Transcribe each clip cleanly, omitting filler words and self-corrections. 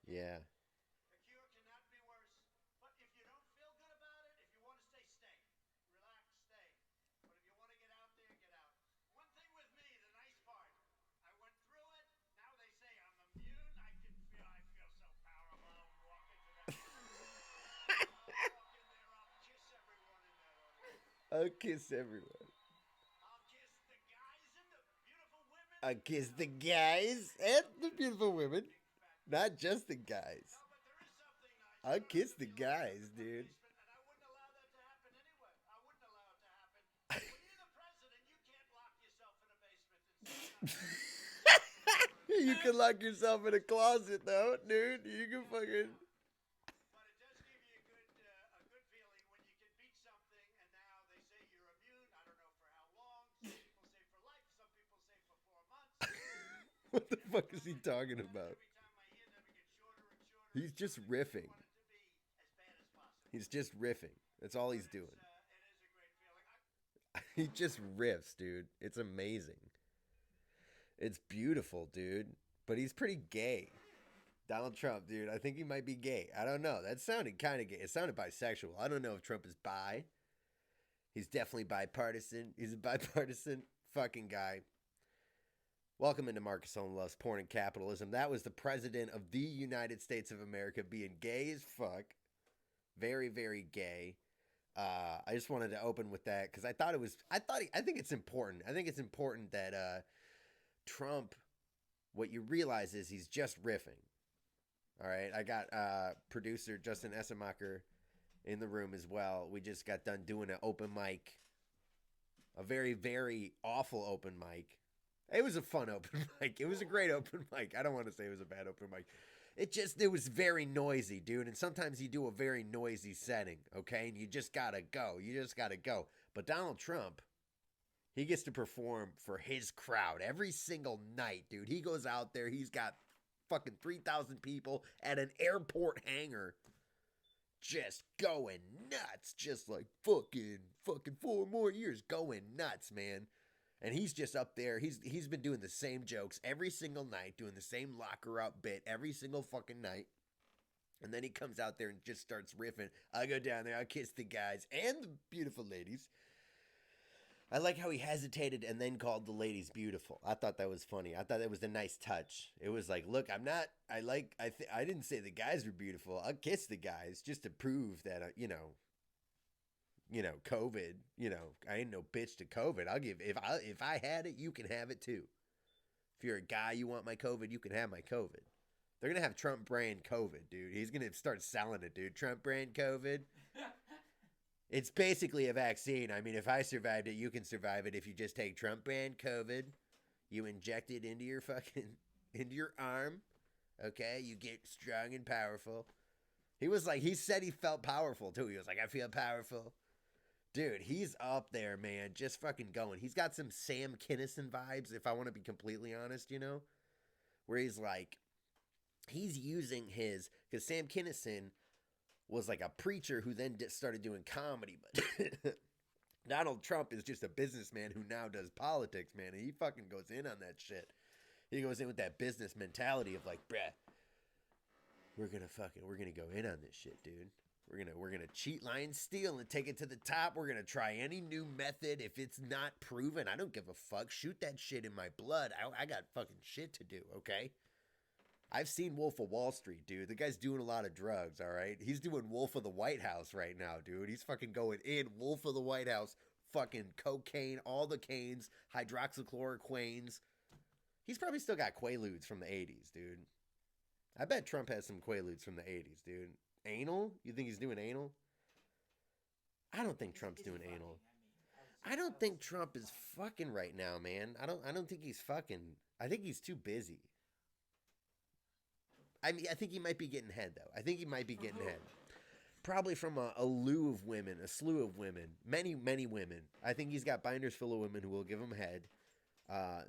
Yeah. The cure cannot be worse. But if you don't feel good about it, if you want to stay, stay. Relax, stay. But if you want to get out there, get out. One thing with me, the nice part, I went through it. Now they say I'm immune. I feel so powerful. I'll walk into that audience. I'll walk in there. I'll kiss everyone in that audience. I'll kiss everyone. I'll kiss the guys and the beautiful women I'll and kiss the the guys big and the ladies beautiful and the women. big fat Not men. just the guys. No, but there is something nice. I I'll don't have kiss to the feel like I'm guys, in my dude. basement, and I wouldn't allow that to happen anyway. I wouldn't allow it to happen. When you're the president, you can't lock yourself in a basement and say nothing. You can lock yourself in a closet, though, dude. You can fucking. Yeah. But it does give you a good feeling when you can beat something, and now they say you're immune. I don't know for how long. Some people say for life. Some people say for 4 months. What the Every fuck is time he I think talking about it, about? every time I hear them, it gets shorter and shorter and He's just shorter because you riffing. want it to be as bad as possible. He's just riffing. That's all But he's doing. it is a great feeling. He just riffs, dude. It's amazing. It's beautiful, dude. But he's pretty gay. Donald Trump, dude. I think he might be gay. I don't know. That sounded kind of gay. It sounded bisexual. I don't know if Trump is bi. He's definitely bipartisan. He's a bipartisan fucking guy. Welcome into Markus Olind Loves Porn and Capitalism. That was the president of the United States of America being gay as fuck. Very, very gay. I just wanted to open with that because I thought it was. I think it's important. I think it's important that Trump. What you realize is he's just riffing. All right, I got producer Justin Essemacher in the room as well. We just got done doing an open mic, a very, very awful open mic. It was a fun open mic. It was a great open mic. I don't want to say it was a bad open mic. It was very noisy, dude. And sometimes you do a very noisy setting, okay? And you just gotta go. You just gotta go. But Donald Trump, he gets to perform for his crowd every single night, dude. He goes out there. He's got fucking 3,000 people at an airport hangar just going nuts. Just like fucking 4 more years going nuts, man. And he's just up there. He's been doing the same jokes every single night, doing the same locker up bit every single fucking night. And then he comes out there and just starts riffing. I go down there, I kiss the guys and the beautiful ladies. I like how he hesitated and then called the ladies beautiful. I thought that was funny. I thought that was a nice touch. It was like, look, I'm not. I didn't say the guys were beautiful. I'll kiss the guys just to prove that COVID. I ain't no bitch to COVID. I'll give if I had it, you can have it too. If you're a guy, you want my COVID, you can have my COVID. They're gonna have Trump brand COVID, dude. He's gonna start selling it, dude. Trump brand COVID. It's basically a vaccine. I mean, if I survived it, you can survive it if you just take Trump brand COVID, you inject it into your fucking into your arm, okay? You get strong and powerful. He said he felt powerful too. He was like, I feel powerful. Dude, he's up there, man, just fucking going. He's got some Sam Kinison vibes, if I want to be completely honest, where he's like, he's using because Sam Kinison was like a preacher who then started doing comedy, but Donald Trump is just a businessman who now does politics, man, and he fucking goes in on that shit. He goes in with that business mentality of like, bruh, we're gonna go in on this shit, dude. We're gonna cheat, lie, and steal and take it to the top. We're gonna try any new method. If it's not proven, I don't give a fuck. Shoot that shit in my blood. I got fucking shit to do, okay? I've seen Wolf of Wall Street, dude. The guy's doing a lot of drugs, all right? He's doing Wolf of the White House right now, dude. He's fucking going in Wolf of the White House, fucking cocaine, all the canes, hydroxychloroquines. He's probably still got Quaaludes from the 80s, dude. I bet Trump has some Quaaludes from the 80s, dude. Anal? You think he's doing anal? I don't think Trump's doing anal. I don't think Trump is fucking right now, man. I don't think he's fucking. I think he's too busy. I mean, I think he might be getting head though. I think he might be getting head. Probably from a slew of women, many, many women. I think he's got binders full of women who will give him head.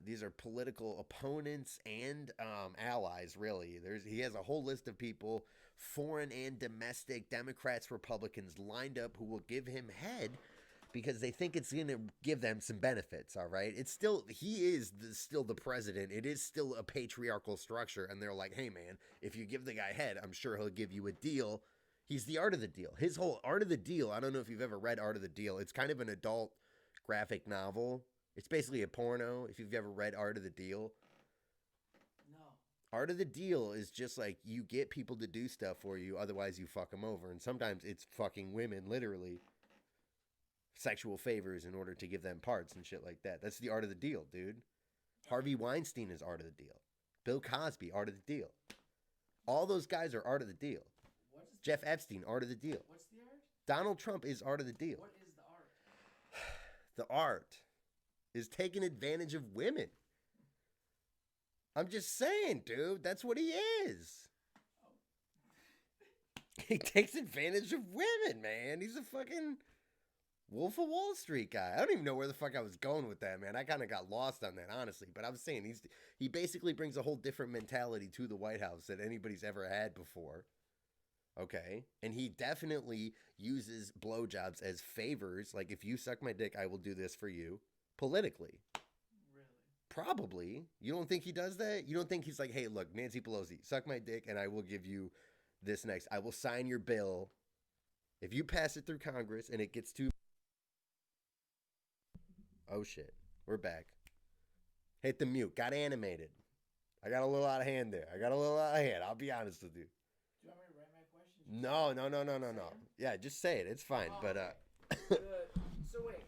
These are political opponents and allies, really. He has a whole list of people, foreign and domestic, Democrats, Republicans, lined up who will give him head because they think it's going to give them some benefits, all right? It's still, he is still the president. It is still a patriarchal structure, and they're like, hey, man, if you give the guy head, I'm sure he'll give you a deal. He's the art of the deal. His whole art of the deal, I don't know if you've ever read Art of the Deal. It's kind of an adult graphic novel. It's basically a porno, if you've ever read Art of the Deal. No. Art of the Deal is just like you get people to do stuff for you, otherwise you fuck them over. And sometimes it's fucking women, literally. Sexual favors in order to give them parts and shit like that. That's the art of the deal, dude. Harvey Weinstein is art of the deal. Bill Cosby, art of the deal. All those guys are art of the deal. Jeff Epstein, art of the deal. What's the art? Donald Trump is art of the deal. What is the art? The art is taking advantage of women. I'm just saying, dude. That's what he is. He takes advantage of women, man. He's a fucking Wolf of Wall Street guy. I don't even know where the fuck I was going with that, man. I kind of got lost on that, honestly. But I was saying he basically brings a whole different mentality to the White House than anybody's ever had before. Okay? And he definitely uses blowjobs as favors. Like, if you suck my dick, I will do this for you. Politically. Really? Probably. You don't think he does that? You don't think he's like, hey, look, Nancy Pelosi, suck my dick and I will give you this next. I will sign your bill. If you pass it through Congress and it gets to... Oh, shit. We're back. Hit the mute. Got animated. I got a little out of hand there. I'll be honest with you. Do you want me to write my question? No. Yeah, just say it. It's fine. Oh, but okay. So wait,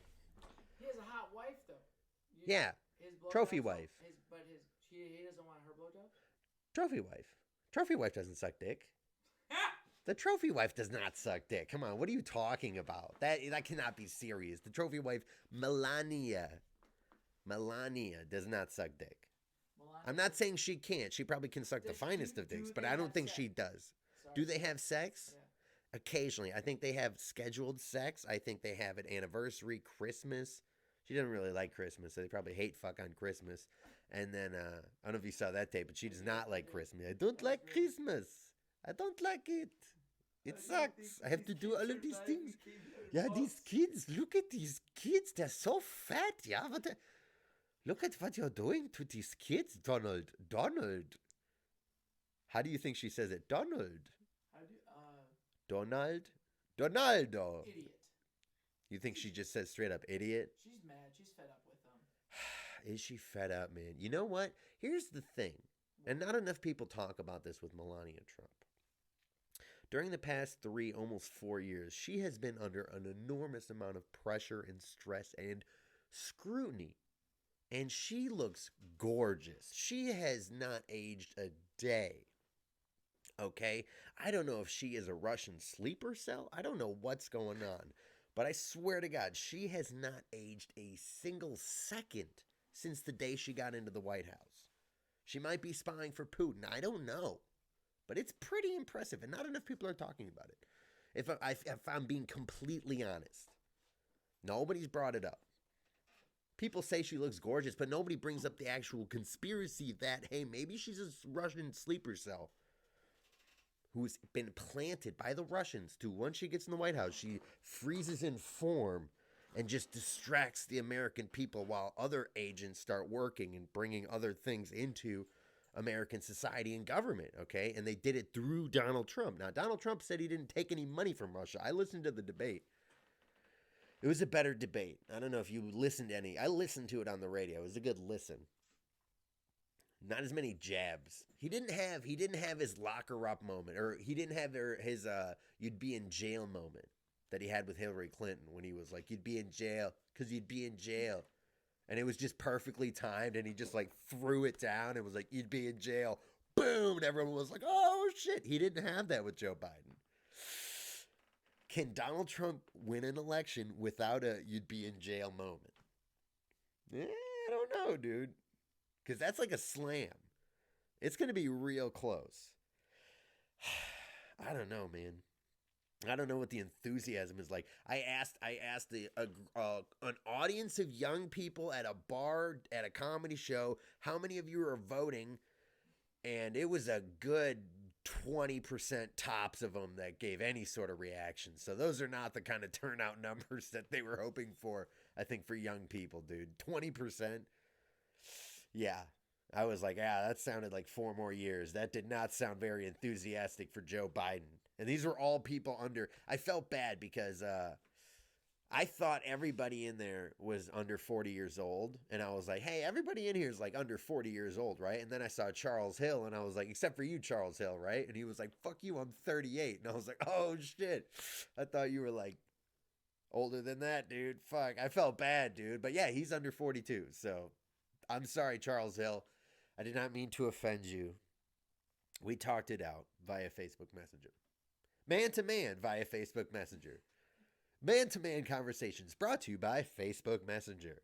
he has a hot wife though. Yeah. His Trophy wife. He doesn't want her blowjob. Trophy wife. Trophy wife doesn't suck dick. The trophy wife does not suck dick. Come on, what are you talking about? That cannot be serious. The trophy wife, Melania, does not suck dick. I'm not saying she can't. She probably can suck the finest of dicks, but I don't think she does. Do they have sex? Yeah. Occasionally. I think they have scheduled sex. I think they have an anniversary, Christmas. She doesn't really like Christmas, so they probably hate fuck on Christmas. And then, I don't know if you saw that tape, but she does not like Christmas. I don't like Christmas. I don't like it. It sucks. I have to do all of these things. Yeah, these kids. Look at these kids. They're so fat. Yeah, look at what you're doing to these kids, Donald. How do you think she says it? Donald. Donald? Donaldo. Idiot. You think she just says straight up idiot? She's mad. She's fed up with them. Is she fed up, man? You know what? Here's the thing. And not enough people talk about this with Melania Trump. During the past 3, almost 4 years, she has been under an enormous amount of pressure and stress and scrutiny. And she looks gorgeous. She has not aged a day. Okay? I don't know if she is a Russian sleeper cell. I don't know what's going on. But I swear to God, she has not aged a single second since the day she got into the White House. She might be spying for Putin. I don't know. But it's pretty impressive, and not enough people are talking about it. If I'm being completely honest, nobody's brought it up. People say she looks gorgeous, but nobody brings up the actual conspiracy that, hey, maybe she's a Russian sleeper cell who's been planted by the Russians to, once she gets in the White House, she freezes in form and just distracts the American people while other agents start working and bringing other things into American society and government, okay? And they did it through Donald Trump. Now, Donald Trump said he didn't take any money from Russia. I listened to the debate. It was a better debate. I don't know if you listened to any. I listened to it on the radio. It was a good listen. Not as many jabs. He didn't have his locker up moment, or he didn't have his you'd be in jail moment that he had with Hillary Clinton when he was like, you'd be in jail because you'd be in jail. And it was just perfectly timed, and he just like threw it down and was like, you'd be in jail. Boom! And everyone was like, oh shit. He didn't have that with Joe Biden. Can Donald Trump win an election without a you'd be in jail moment? I don't know, dude. Because that's like a slam. It's going to be real close. I don't know, man. I don't know what the enthusiasm is like. I asked an audience of young people at a bar, at a comedy show, how many of you are voting? And it was a good 20% tops of them that gave any sort of reaction. So those are not the kind of turnout numbers that they were hoping for, I think, for young people, dude. 20%? Yeah. I was like, that sounded like 4 more years. That did not sound very enthusiastic for Joe Biden. And these were all people under... I felt bad because I thought everybody in there was under 40 years old. And I was like, hey, everybody in here is like under 40 years old, right? And then I saw Charles Hill and I was like, except for you, Charles Hill, right? And he was like, fuck you, I'm 38. And I was like, oh, shit. I thought you were like older than that, dude. Fuck. I felt bad, dude. But yeah, he's under 42. So I'm sorry, Charles Hill. I did not mean to offend you. We talked it out via Facebook Messenger. Man to man via Facebook Messenger. Man-to-man conversations brought to you by Facebook Messenger.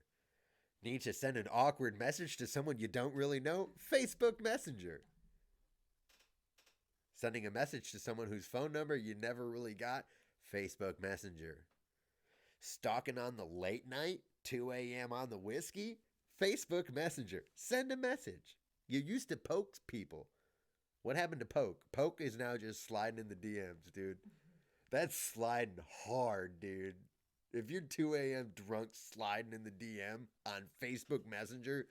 Need to send an awkward message to someone you don't really know? Facebook Messenger. Sending a message to someone whose phone number you never really got? Facebook Messenger. Stalking on the late night? 2 a.m. on the whiskey? Facebook Messenger. Send a message. You used to poke people. What happened to poke? Poke is now just sliding in the DMs, dude. That's sliding hard, dude. If you're 2 a.m. drunk sliding in the DM on Facebook Messenger,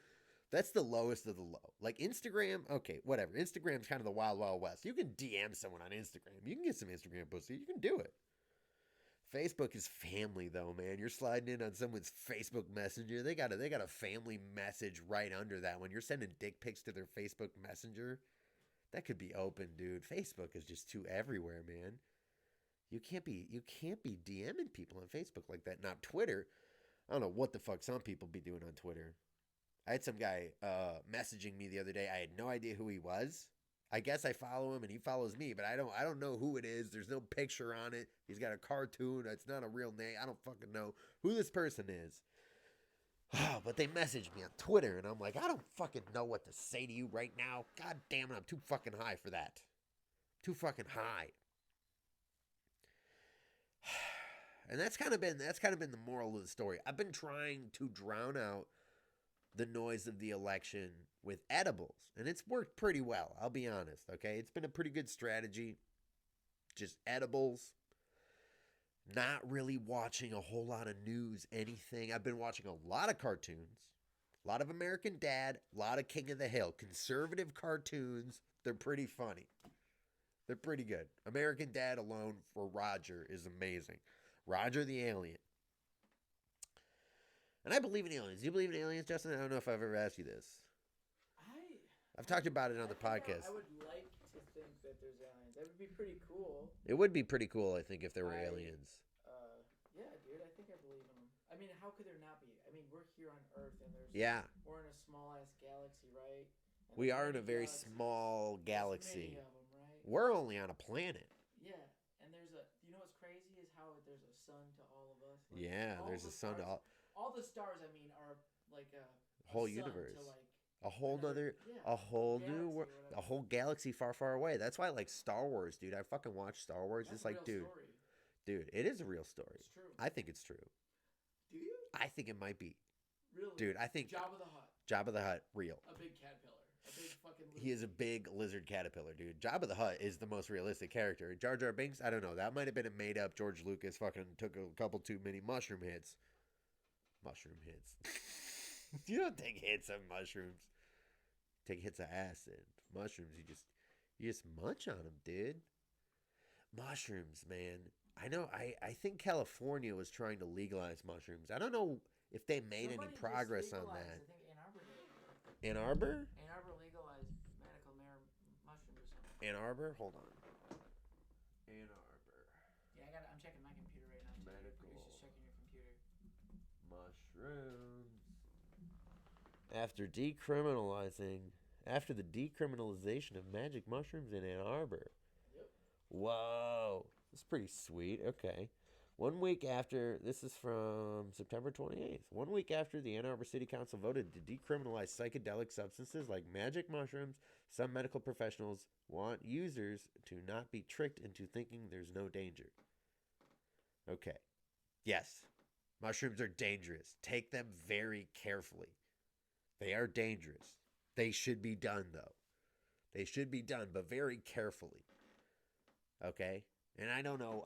that's the lowest of the low. Like Instagram, okay, whatever. Instagram's kind of the wild, wild west. You can DM someone on Instagram. You can get some Instagram pussy. You can do it. Facebook is family, though, man. You're sliding in on someone's Facebook Messenger. They got a family message right under that. When you're sending dick pics to their Facebook Messenger, that could be open, dude. Facebook is just too everywhere, man. You can't be DMing people on Facebook like that. Not Twitter. I don't know what the fuck some people be doing on Twitter. I had some guy messaging me the other day. I had no idea who he was. I guess I follow him and he follows me, but I don't know who it is. There's no picture on it. He's got a cartoon. It's not a real name. I don't fucking know who this person is. But they messaged me on Twitter and I'm like, I don't fucking know what to say to you right now. God damn it, I'm too fucking high for that. Too fucking high. And that's kind of been the moral of the story. I've been trying to drown out the noise of the election with edibles, and it's worked pretty well. I'll be honest, okay? It's been a pretty good strategy. Just edibles. Not really watching a whole lot of news, anything. I've been watching a lot of cartoons. A lot of American Dad, a lot of King of the Hill. Conservative cartoons. They're pretty funny. They're pretty good. American Dad alone for Roger is amazing. Roger the alien. And I believe in aliens. Do you believe in aliens, Justin? I don't know if I've ever asked you this. I've talked about it on the podcast. I would like to think that there's aliens. That would be pretty cool. It would be pretty cool, I think, if there were aliens. Yeah, dude, I think I believe in them. I mean, how could there not be? I mean, we're here on Earth, and we're in a small-ass galaxy, right? And We are in a very small galaxy. Many of them, right? We're only on a planet. Yeah, and you know what's crazy is how there's a sun to all of us. Like, Yeah, there's a sun to all. All the stars, I mean, are like a whole sun universe. to like A whole another- nother, yeah, a whole galaxy new or world, whatever. a whole galaxy far, far away. That's why I like Star Wars, dude. I fucking watch Star Wars. That's It's a like, real dude, story. dude, it is a real story. It's true. I think it's true. Do you? I think it might be. Really? Dude, I think Jabba the Hutt, Jabba the Hutt, real. a big caterpillar, a big fucking. He is a big lizard caterpillar, dude. Jabba the Hutt is the most realistic character. Jar Jar Binks, I don't know. That might have been a made up. George Lucas fucking took a couple too many mushroom hits. Mushroom hits. You don't take hits of mushrooms. Take hits of acid. Mushrooms, you just munch on them, dude. Mushrooms, man. I know. I think California was trying to legalize mushrooms. I don't know if they made any progress on that. I think Ann Arbor did. Ann Arbor? Ann Arbor legalized medical mushrooms or something. Ann Arbor? Hold on. Ann Arbor. Yeah, I'm checking my computer right now. Medical. You're just checking your computer. Mushrooms. After the decriminalization of magic mushrooms in Ann Arbor. Yep. Whoa. That's pretty sweet. Okay. 1 week after, this is from September 28th. 1 week after the Ann Arbor City Council voted to decriminalize psychedelic substances like magic mushrooms, some medical professionals want users to not be tricked into thinking there's no danger. Okay. Yes. Mushrooms are dangerous. Take them very carefully. They are dangerous. They should be done, though. They should be done, but very carefully. Okay? And I don't know.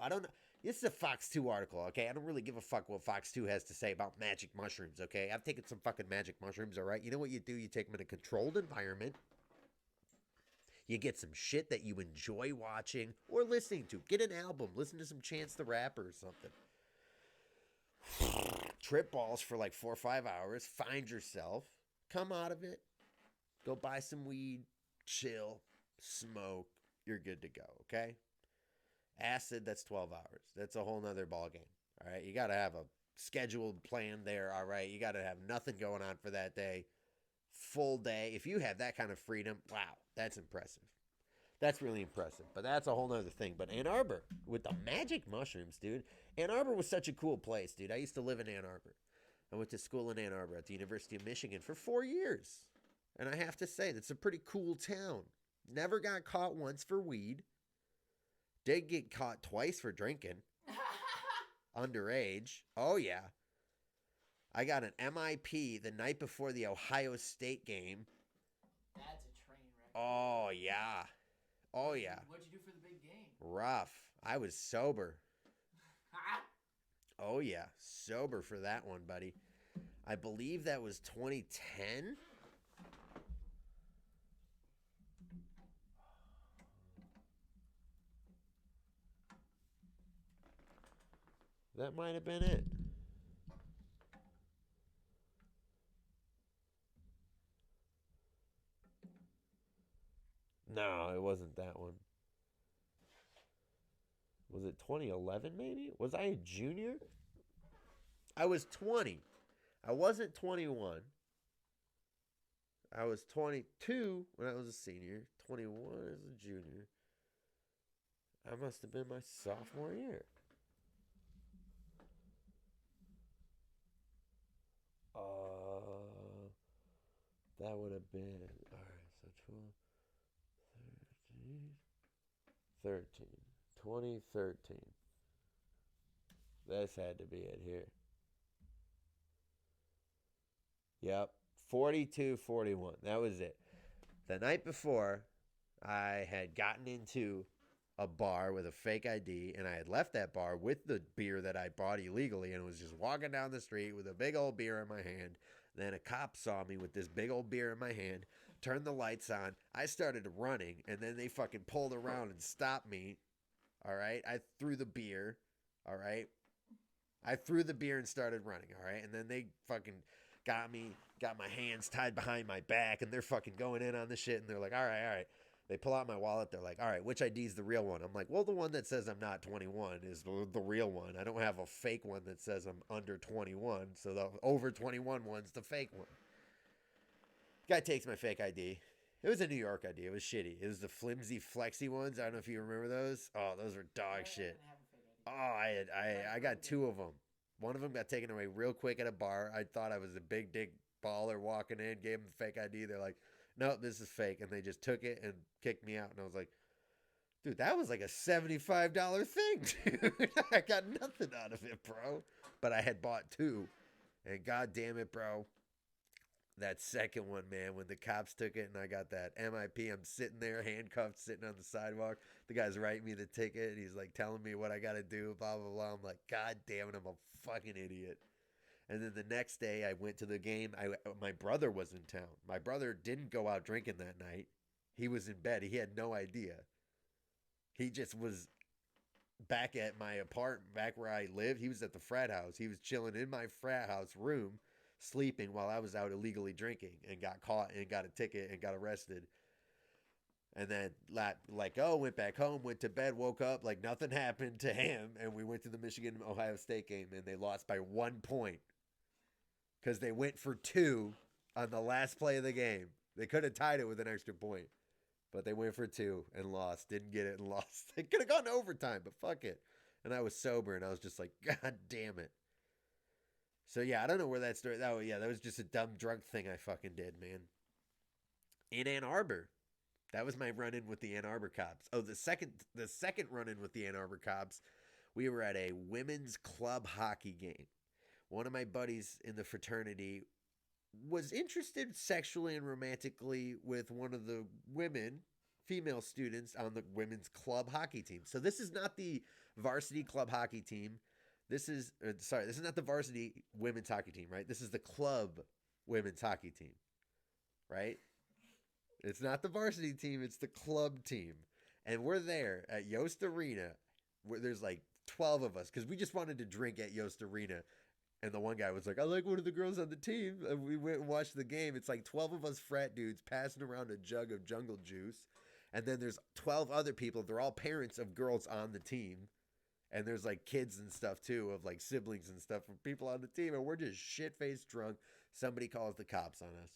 This is a Fox 2 article, okay? I don't really give a fuck what Fox 2 has to say about magic mushrooms, okay? I've taken some fucking magic mushrooms, all right? You know what you do? You take them in a controlled environment. You get some shit that you enjoy watching or listening to. Get an album. Listen to some Chance the Rapper or something. Trip balls for like 4 or 5 hours. Find yourself. Come out of it. Go buy some weed. Chill. Smoke. You're good to go, okay? Acid, that's 12 hours. That's a whole nother ballgame. All right? You got to have a scheduled plan there, all right? You got to have nothing going on for that day. Full day. If you have that kind of freedom, wow, that's impressive. That's really impressive. But that's a whole nother thing. But Ann Arbor, with the magic mushrooms, dude. Ann Arbor was such a cool place, dude. I used to live in Ann Arbor. I went to school in Ann Arbor at the University of Michigan for 4 years. And I have to say, that's a pretty cool town. Never got caught once for weed. Did get caught twice for drinking. Underage. Oh, yeah. I got an MIP the night before the Ohio State game. That's a train wreck. Oh, yeah. Oh, yeah. What'd you do for the big game? Rough. I was sober. Oh, yeah. Sober for that one, buddy. I believe that was 2010. That might have been it. No, it wasn't that one. Was it 2011 maybe? Was I a junior? I was 20. I wasn't 21. I was 22 when I was a senior. 21 as a junior. I must have been my sophomore year. That would have been, all right, so 12, 13, 2013. This had to be it here. Yep, 42-41. That was it. The night before, I had gotten into a bar with a fake ID, and I had left that bar with the beer that I bought illegally and was just walking down the street with a big old beer in my hand. Then a cop saw me with this big old beer in my hand, turned the lights on. I started running, and then they fucking pulled around and stopped me. All right? I threw the beer. All right? I threw the beer and started running. All right? And then they fucking got me, got my hands tied behind my back, and they're fucking going in on the shit, and they're like, all right. They pull out my wallet. They're like, all right, which ID is the real one? I'm like, well, the one that says I'm not 21 is the real one. I don't have a fake one that says I'm under 21. So the over 21 one's the fake one. Guy takes my fake ID. It was a New York ID. It was shitty. It was the flimsy, flexy ones. I don't know if you remember those. Oh, those were dog shit. Oh, I got 2 of them. One of them got taken away real quick at a bar. I thought I was a big dick baller walking in, gave them the fake ID. They're like, no, this is fake. And they just took it and kicked me out. And I was like, dude, that was like a $75 thing, dude. I got nothing out of it, bro. But I had bought 2. And god damn it, bro. That second one, man, when the cops took it and I got that MIP, I'm sitting there handcuffed, sitting on the sidewalk. The guy's writing me the ticket. He's like telling me what I got to do, blah, blah, blah. I'm like, god damn it, I'm a fucking idiot. And then the next day I went to the game. My brother was in town. My brother didn't go out drinking that night. He was in bed. He had no idea. He just was back at my apartment, back where I lived. He was at the frat house. He was chilling in my frat house room, sleeping while I was out illegally drinking and got caught and got a ticket and got arrested. And then went back home, went to bed, woke up like nothing happened to him. And we went to the Michigan-Ohio State game and they lost by 1 point. Because they went for 2 on the last play of the game. They could have tied it with an extra point. But they went for 2 and lost. Didn't get it and lost. They could have gone to overtime, but fuck it. And I was sober and I was just like, god damn it. So yeah, I don't know where that story... that was just a dumb drunk thing I fucking did, man. In Ann Arbor. That was my run-in with the Ann Arbor cops. Oh, the second run-in with the Ann Arbor cops, we were at a women's club hockey game. One of my buddies in the fraternity was interested sexually and romantically with one of the women female students on the women's club hockey team. So this is not the varsity club hockey team. This is not the varsity women's hockey team, right? This is the club women's hockey team, right? It's not the varsity team, it's the club team. And we're there at Yost Arena, where there's like 12 of us, because we just wanted to drink at Yost Arena. And the one guy was like, I like one of the girls on the team. And we went and watched the game. It's like 12 of us frat dudes passing around a jug of jungle juice. And then there's 12 other people. They're all parents of girls on the team. And there's like kids and stuff too, of like siblings and stuff from people on the team. And we're just shit-faced drunk. Somebody calls the cops on us.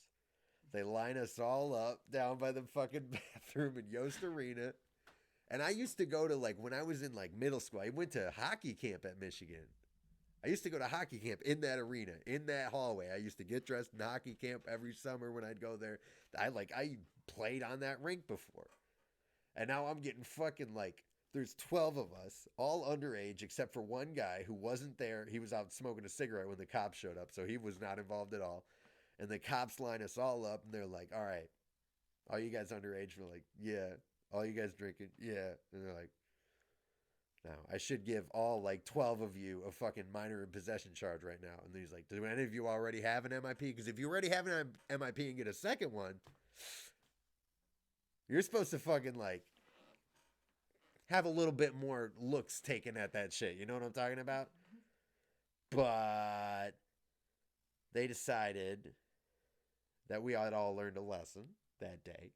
They line us all up down by the fucking bathroom in Yost Arena. And I used to go to, like, when I was in like middle school, I went to hockey camp at Michigan. I used to go to hockey camp in that arena, in that hallway. I used to get dressed in hockey camp every summer when I'd go there. I played on that rink before. And now I'm getting fucking like, there's 12 of us, all underage, except for one guy who wasn't there. He was out smoking a cigarette when the cops showed up, so he was not involved at all. And the cops line us all up, and they're like, all right, all you guys underage? We're like, yeah. All you guys drinking? Yeah. And they're like, no, I should give all like 12 of you a fucking minor in possession charge right now. And then he's like, do any of you already have an MIP? Because if you already have an MIP and get a second one, you're supposed to fucking like have a little bit more looks taken at that shit. You know what I'm talking about? But they decided that we had all learned a lesson that day.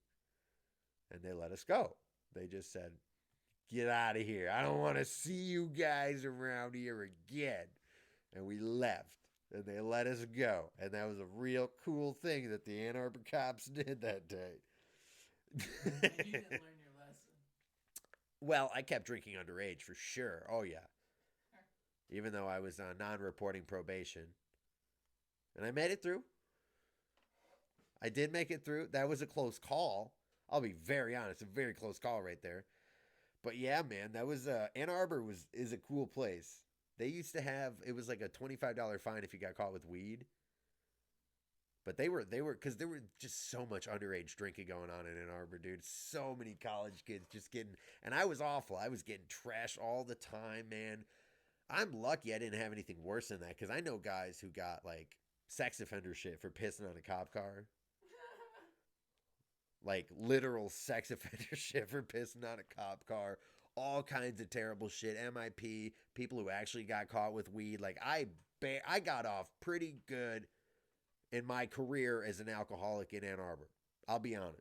And they let us go. They just said, get out of here. I don't want to see you guys around here again. And we left. And they let us go. And that was a real cool thing that the Ann Arbor cops did that day. You didn't learn your lesson. Well, I kept drinking underage for sure. Oh, yeah. Even though I was on non-reporting probation. And I made it through. I did make it through. That was a close call. I'll be very honest, a very close call right there. But yeah, man, that was Ann Arbor is a cool place. They used to have, it was like a $25 fine if you got caught with weed. But they were because there were just so much underage drinking going on in Ann Arbor, dude. So many college kids just getting, and I was awful. I was getting trashed all the time, man. I'm lucky I didn't have anything worse than that, because I know guys who got like sex offender shit for pissing on a cop car. Like literal sex offender shit for pissing on a cop car. All kinds of terrible shit. MIP, people who actually got caught with weed. Like I got off pretty good in my career as an alcoholic in Ann Arbor. I'll be honest.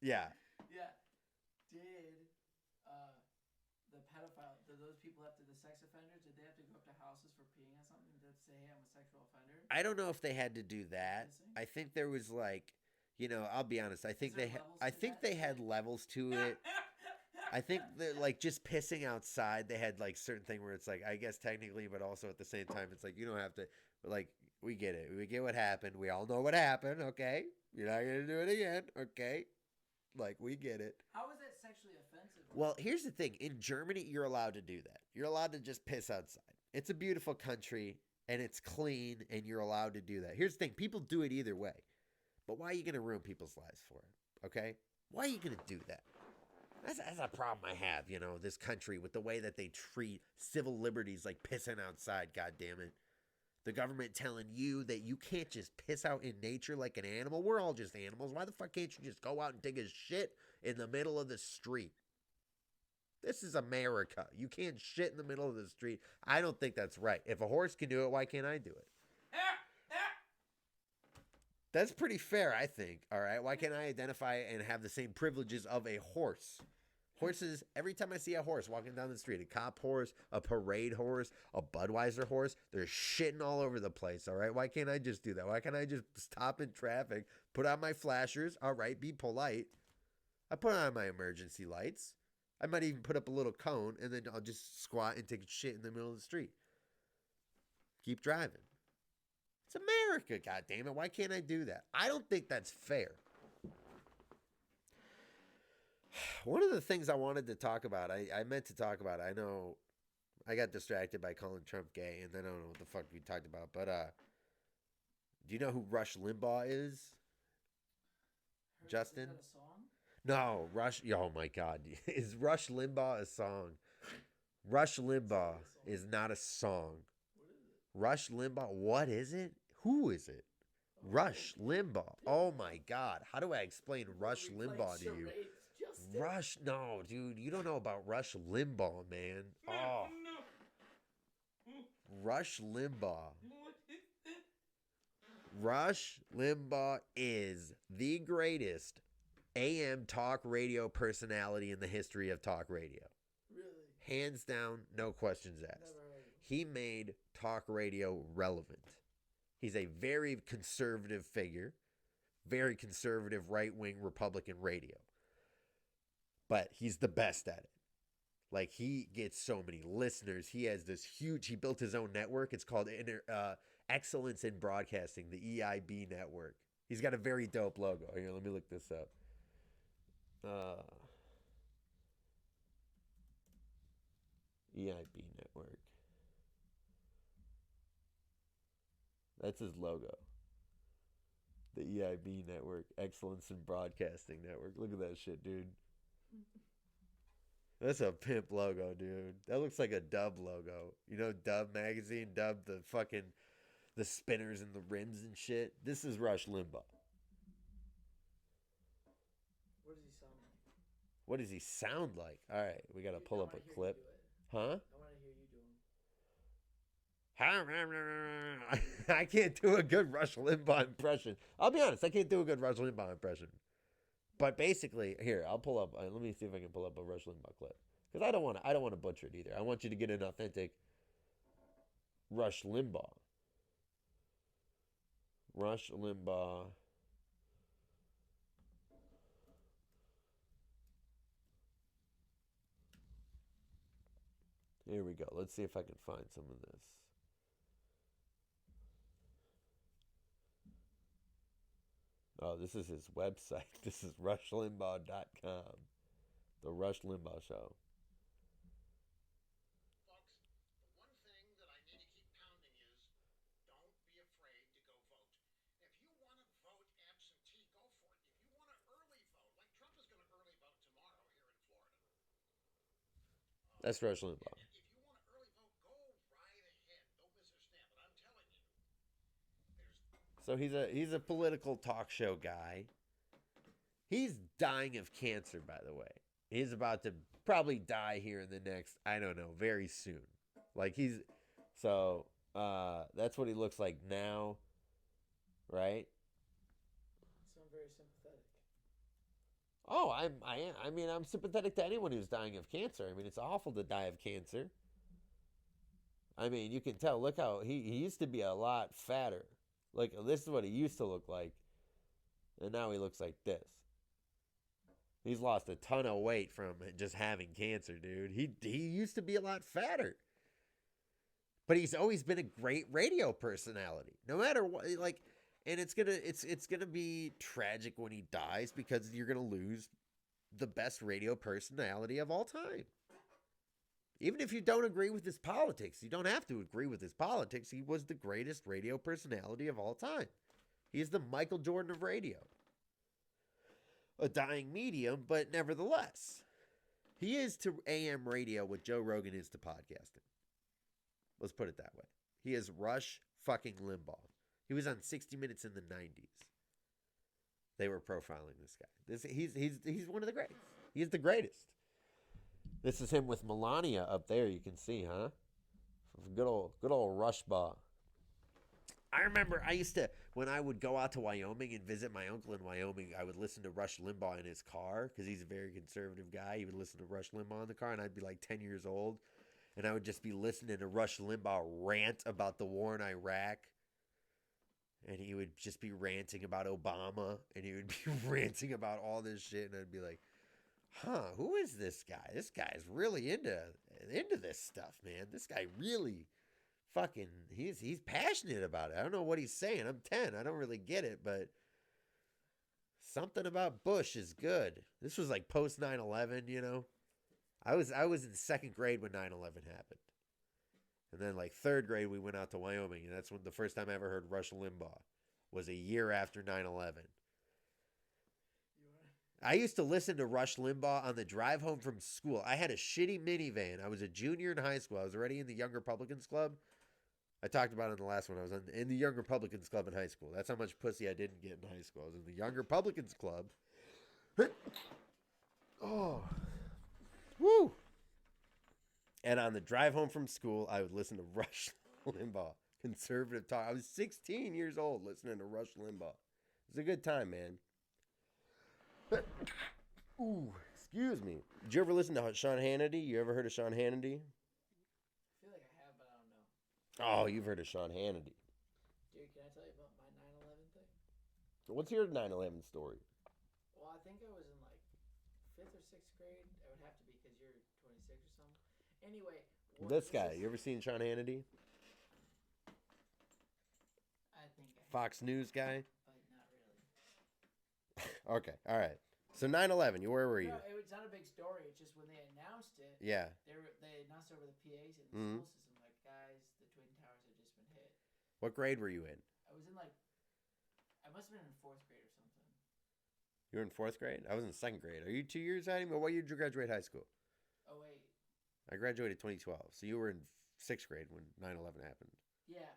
Yeah. Yeah. Did the pedophile, did those people have to, the sex offenders, did they have to go up to houses for peeing on something to say, hey, I'm a sexual offender? I don't know if they had to do that. I think there was like, you know, I'll be honest. I think they had levels to it. I think that like just pissing outside, they had like certain thing where it's like, I guess technically, but also at the same time, it's like, you don't have to, like, we get it. We get what happened. We all know what happened. Okay. You're not going to do it again. Okay. Like, we get it. How is that sexually offensive? Well, here's the thing. In Germany, you're allowed to do that. You're allowed to just piss outside. It's a beautiful country, and it's clean, and you're allowed to do that. Here's the thing. People do it either way. But why are you going to ruin people's lives for it? Okay? Why are you going to do that? That's a problem I have, you know, this country with the way that they treat civil liberties like pissing outside, goddammit. The government telling you that you can't just piss out in nature like an animal. We're all just animals. Why the fuck can't you just go out and take a shit in the middle of the street? This is America. You can't shit in the middle of the street. I don't think that's right. If a horse can do it, why can't I do it? That's pretty fair, I think. All right. Why can't I identify and have the same privileges of a horse? Horses, every time I see a horse walking down the street, a cop horse, a parade horse, a Budweiser horse, they're shitting all over the place, all right? Why can't I just do that? Why can't I just stop in traffic, put on my flashers, all right, be polite. I put on my emergency lights. I might even put up a little cone, and then I'll just squat and take a shit in the middle of the street. Keep driving. It's America, goddammit. Why can't I do that? I don't think that's fair. One of the things I wanted to talk about, I meant to talk about, I know I got distracted by calling Trump gay, and then I don't know what the fuck we talked about, but do you know who Rush Limbaugh is? Justin? Is that a song? No, Rush. Oh my God, is Rush Limbaugh a song? Rush Limbaugh is not a song. What is it? Rush Limbaugh. What is it? Who is it? Rush Limbaugh. Oh my God. How do I explain Rush Limbaugh to you? Justin. Rush. No, dude. You don't know about Rush Limbaugh, man. Oh. Rush Limbaugh. Rush Limbaugh is the greatest AM talk radio personality in the history of talk radio. Really? Hands down, no questions asked. Never heard of him. He made talk radio relevant. He's a very conservative figure, very conservative right-wing Republican radio. But he's the best at it. Like, he gets so many listeners. He has this huge, he built his own network. It's called Excellence in Broadcasting, the EIB network. He's got a very dope logo. Here, let me look this up. EIB network. That's his logo. The EIB network, Excellence in Broadcasting network. Look at that shit, dude. That's a pimp logo, dude. That looks like a Dub logo. You know Dub magazine? Dub, the fucking, the spinners and the rims and shit. This is Rush Limbaugh. What does he sound like? What does he sound like? All right, we got to pull up a clip. Huh? I want to hear you do him. I can't do a good Rush Limbaugh impression. I'll be honest, I can't do a good Rush Limbaugh impression. But basically, here, I'll pull up. Let me see if I can pull up a Rush Limbaugh clip, because I don't want to butcher it either. I want you to get an authentic Rush Limbaugh. Rush Limbaugh. Here we go. Let's see if I can find some of this. Oh, this is his website. This is rushlimbaugh.com. The Rush Limbaugh Show. Folks, the one thing that I need to keep pounding is don't be afraid to go vote. If you want to vote absentee, go for it. If you want to early vote, like Trump is going to early vote tomorrow here in Florida. That's Rush Limbaugh. If you want to early vote, go right ahead. No business stand. But I'm telling you, So he's a political talk show guy. He's dying of cancer, by the way. He's about to probably die here in the next, I don't know, very soon. Like that's what he looks like now, right? So I'm very sympathetic. Oh, I mean, I'm sympathetic to anyone who's dying of cancer. I mean, it's awful to die of cancer. I mean, you can tell. Look how he used to be a lot fatter. Like, this is what he used to look like. And now he looks like this. He's lost a ton of weight from just having cancer, dude. He used to be a lot fatter. But he's always been a great radio personality. No matter what, like, and it's gonna be tragic when he dies, because you're gonna lose the best radio personality of all time. Even if you don't agree with his politics, you don't have to agree with his politics. He was the greatest radio personality of all time. He is the Michael Jordan of radio. A dying medium, but nevertheless, he is to AM radio what Joe Rogan is to podcasting. Let's put it that way. He is Rush fucking Limbaugh. He was on 60 Minutes in the 90s. They were profiling this guy. He's one of the greats. He's the greatest. This is him with Melania up there. You can see, huh? Good old Rushbaugh. I remember I used to, when I would go out to Wyoming and visit my uncle in Wyoming, I would listen to Rush Limbaugh in his car, because he's a very conservative guy. He would listen to Rush Limbaugh in the car, and I'd be like 10 years old, and I would just be listening to Rush Limbaugh rant about the war in Iraq, and he would just be ranting about Obama, and he would be ranting about all this shit, and I'd be like, huh, who is this guy? This guy's really into this stuff, man. This guy really fucking, he's passionate about it. I don't know what he's saying. I'm 10. I don't really get it, but something about Bush is good. This was like post 9/11, you know. I was in second grade when 9/11 happened. And then like third grade we went out to Wyoming, and that's when the first time I ever heard Rush Limbaugh was a year after 9/11. I used to listen to Rush Limbaugh on the drive home from school. I had a shitty minivan. I was a junior in high school. I was already in the Young Republicans Club. I talked about it in the last one. I was in the Young Republicans Club in high school. That's how much pussy I didn't get in high school. I was in the Young Republicans Club. Oh. Woo. And on the drive home from school, I would listen to Rush Limbaugh. Conservative talk. I was 16 years old listening to Rush Limbaugh. It was a good time, man. Ooh, excuse me. Did you ever listen to Sean Hannity? You ever heard of Sean Hannity? I feel like I have, but I don't know. Oh, you've heard of Sean Hannity. Dude, can I tell you about my 9/11 thing? What's your 9/11 story? Well, I think I was in like 5th or 6th grade. I would have to be because you're 26 or something. Anyway. This guy. You ever seen Sean Hannity? I think I have. Fox News guy? But not really. Okay, all right. So 9/11, where were you? No, it's not a big story. It's just when they announced it. Yeah. They announced over the PAs in the Mhm. school system, like, guys, the Twin Towers had just been hit. What grade were you in? I was in like, I must have been in 4th grade or something. You were in 4th grade? I was in 2nd grade. Are you 2 years ahead of me? What year did you graduate high school? Oh wait, I graduated 2012. So you were in 6th grade when 9/11 happened. yeah.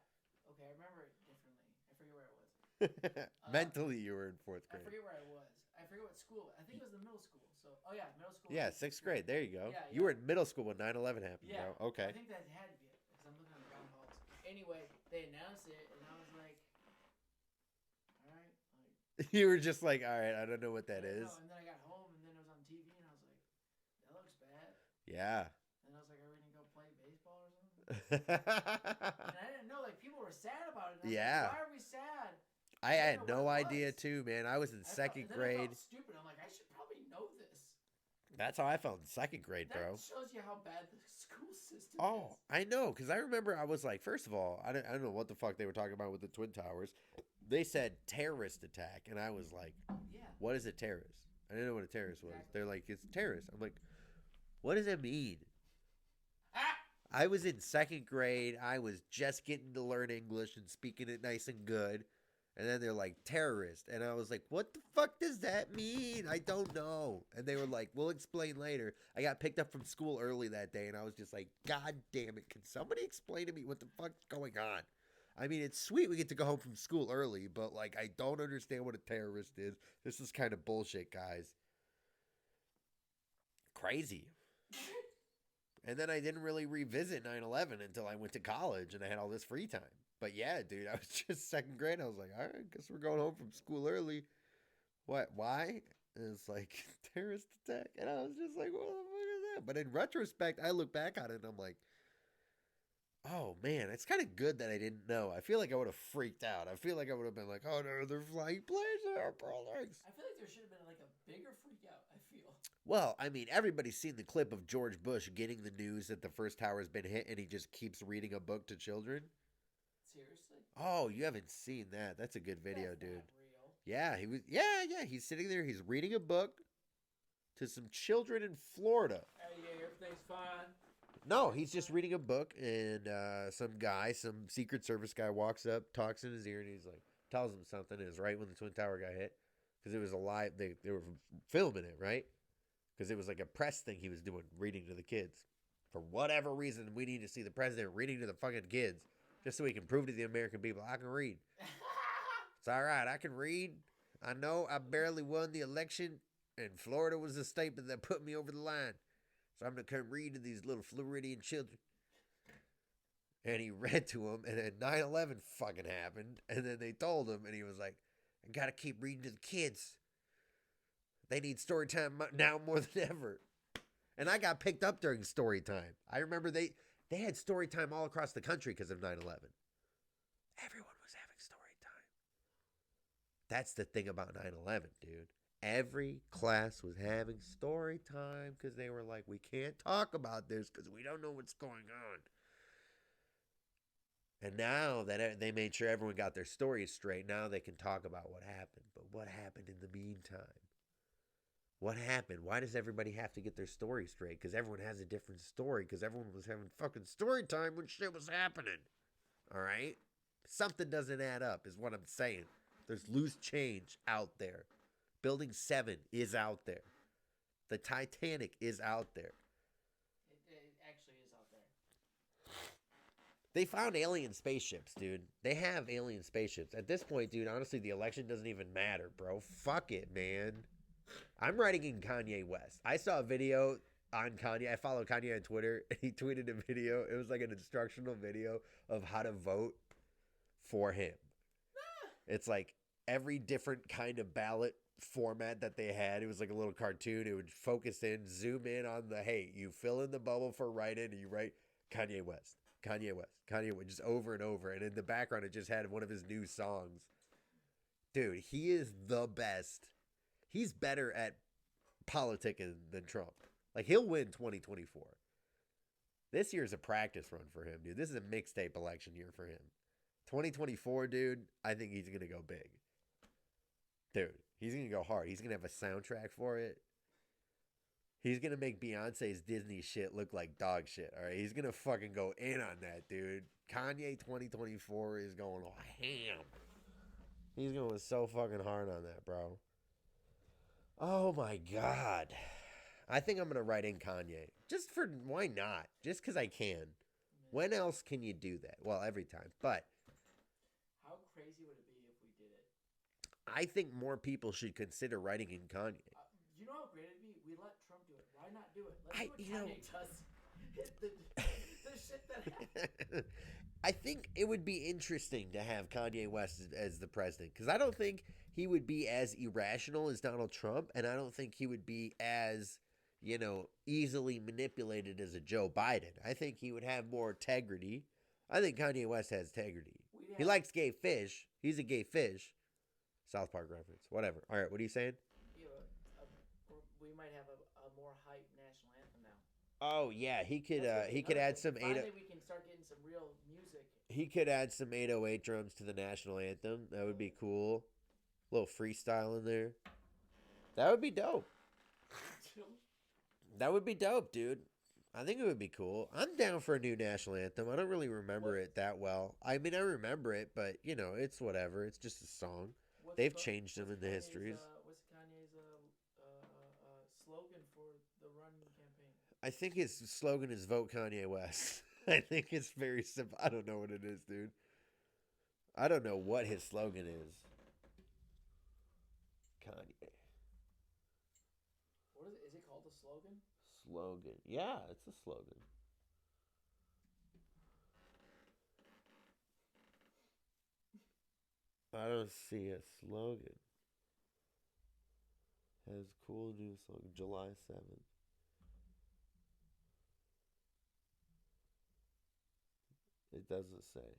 Okay, I remember it differently. I forget where I was. Mentally, you were in 4th I grade. forget where I was. I forget what school. I think it was the middle school. So, oh yeah, middle school. Yeah, 6th grade. There you go. Yeah, You were yeah. in middle school when 9/11 happened, Yeah. bro. Okay. I think that had to be it because I'm looking at the groundhogs. Anyway, they announced it, and I was like, all right, like. You were just like, all right, I don't know what that I don't is. know. And then I got home, and then it was on TV, and I was like, that looks bad. Yeah. And I was like, are we gonna go play baseball or something? And I didn't know, like, people were sad about it. And I was Yeah. like, why are we sad? I had didn't know no what it idea was. too, man. I was in second I grade. felt stupid. I'm like, I should probably know this. That's how I felt in 2nd grade, bro. That shows you how bad the school system Oh, is. I know, because I remember I was like, first of all, I don't know what the fuck they were talking about with the Twin Towers. They said terrorist attack, and I was like, Yeah. what is a terrorist? I didn't know what a terrorist was. Exactly. They're like, it's terrorist. I'm like, what does it mean? Ah! I was in 2nd grade. I was just getting to learn English and speaking it nice and good. And then they're like, terrorist. And I was like, what the fuck does that mean? I don't know. And they were like, we'll explain later. I got picked up from school early that day. And I was just like, God damn it. Can somebody explain to me what the fuck's going on? I mean, it's sweet we get to go home from school early. But, like, I don't understand what a terrorist is. This is kind of bullshit, guys. Crazy. And then I didn't really revisit 9/11 until I went to college and I had all this free time. But yeah, dude, I was just 2nd grade. I was like, all right, I guess we're going home from school early. What? Why? And it's like, terrorist attack. And I was just like, what the fuck is that? But in retrospect, I look back on it and I'm like, oh man, it's kind of good that I didn't know. I feel like I would have freaked out. I feel like I would have been like, oh no, they're flying planes in our buildings. I feel like there should have been like a bigger freak out, I feel. Well, I mean, everybody's seen the clip of George Bush getting the news that the first tower has been hit and he just keeps reading a book to children. Seriously? Oh, you haven't seen that. That's a good video, That's dude. not real. Yeah, he was he's sitting there, he's reading a book to some children in Florida. Yeah, everything's fine. No, he's just reading a book and some Secret Service guy walks up, talks in his ear, and he's like, tells him something. It was right when the Twin Tower got hit. Because it was a live, they were filming it, right? Because it was like a press thing he was doing, reading to the kids. For whatever reason, we need to see the president reading to the fucking kids. Just so he can prove to the American people, I can read. It's all right, I can read. I know I barely won the election, and Florida was the state that put me over the line. So I'm going to come read to these little Floridian children. And he read to them, and then 9/11 fucking happened. And then they told him, and he was like, I got to keep reading to the kids. They need story time now more than ever. And I got picked up during story time. I remember they had story time all across the country because of 9/11. Everyone was having story time. That's the thing about 9/11, dude. Every class was having story time because they were like, we can't talk about this because we don't know what's going on. And now that they made sure everyone got their stories straight, now they can talk about what happened. But what happened in the meantime? What happened? Why does everybody have to get their story straight? Because everyone has a different story. Because everyone was having fucking story time when shit was happening. All right? Something doesn't add up is what I'm saying. There's loose change out there. Building 7 is out there. The Titanic is out there. It actually is out there. They found alien spaceships, dude. They have alien spaceships. At this point, dude, honestly, the election doesn't even matter, bro. Fuck it, man. I'm writing in Kanye West. I saw a video on Kanye. I follow Kanye on Twitter, and he tweeted a video. It was like an instructional video of how to vote for him. It's like every different kind of ballot format that they had. It was like a little cartoon. It would focus in, zoom in on the, hey, you fill in the bubble for write-in, and you write Kanye West, Kanye West, Kanye West, just over and over. And in the background, it just had one of his new songs. Dude, he is the best. He's better at politicking than Trump. Like, he'll win 2024. This year's a practice run for him, dude. This is a mixtape election year for him. 2024, dude, I think he's going to go big. Dude, he's going to go hard. He's going to have a soundtrack for it. He's going to make Beyonce's Disney shit look like dog shit, all right? He's going to fucking go in on that, dude. Kanye 2024 is going ham. He's going so fucking hard on that, bro. Oh, my God. I think I'm going to write in Kanye. Just for, why not? Just because I can. When else can you do that? Well, every time. But how crazy would it be if we did it? I think more people should consider writing in Kanye. You know how great it'd be? We let Trump do it. Why not do it? Let's do what Kanye does. The shit that happened. I think it would be interesting to have Kanye West as the president, because I don't think he would be as irrational as Donald Trump, and I don't think he would be as, you know, easily manipulated as a Joe Biden. I think he would have more integrity. I think Kanye West has integrity. He likes gay fish. He's a gay fish. South Park reference. Whatever. All right, what are you saying? Yeah, we might have a more hype national anthem now. Oh yeah, he could add some Finally, we can start getting some real music. He could add some 808 drums to the national anthem. That would be cool. A little freestyle in there. That would be dope. That would be dope, dude. I think it would be cool. I'm down for a new national anthem. I don't really remember it that well. I mean, I remember it, but, you know, it's whatever. It's just a song. They've changed them in the histories. What's Kanye's slogan for the run campaign? I think his slogan is "Vote Kanye West." I think it's very simple. I don't know what it is, dude. I don't know what his slogan is. Kanye. What is it? Is it called a slogan? Slogan. Yeah, it's a slogan. I don't see a slogan. Has cool new slogan. July 7th. It doesn't say.